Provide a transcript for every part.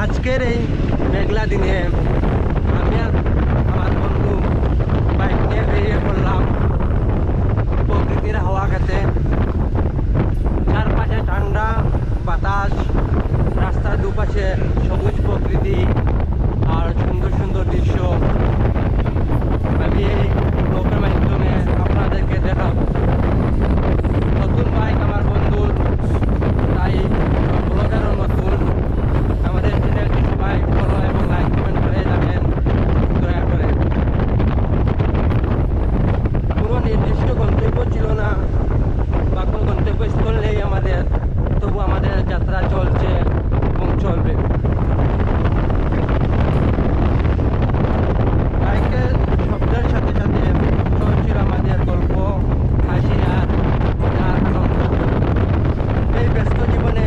আজকের এই মেঘলা দিনে আমি আর আমার বন্ধু বাইক নিয়ে বেরিয়ে পড়লাম প্রকৃতির হাওয়া খেতে। চারপাশে ঠান্ডা বাতাস, রাস্তার দুপাশে সবুজ প্রকৃতি আর সুন্দর সুন্দর দৃশ্য আমি এই ব্লগের মাধ্যমে আপনাদেরকে দেখাবো। নতুন বাইক আমার বন্ধুর, তাই ব্লগেরও নতুন। আমাদের চ্যানেলটি সবাই ফলো এবং লাইক কমেন্ট করে যাবেন দয়া করে। পুরো নির্দিষ্ট গন্তব্য ছিল না বা কোনো গন্তব্যস্থল নেই আমাদের, তবু আমাদের যাত্রা চলছে এবং চলবে। বাইকের শব্দের সাথে সাথে চলছিল আমাদের গল্প, হাসি আর মজার আনন্দ। এই ব্যস্ত জীবনে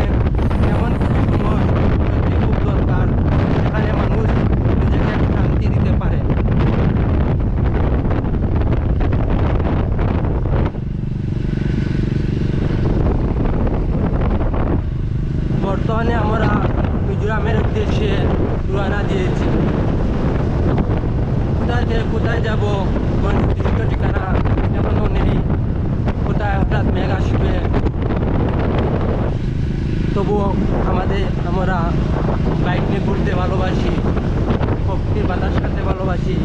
এমন কিছু সময় সত্যি খুব দরকার, যেখানে মানুষ নিজেকে একটু শান্তি দিতে পারে। বর্তমানে আমরা মিজোরামের উদ্দেশ্যে রওনা দিয়েছি। কোথায় যাব কোনো নির্দিষ্ট ঠিকানা এখনও নেই। কোথায় হঠাৎ মেঘ আসবে, তবুও আমরা বাইক নিয়ে ঘুরতে ভালোবাসি, প্রকৃতির বাতাস খেতে ভালোবাসি।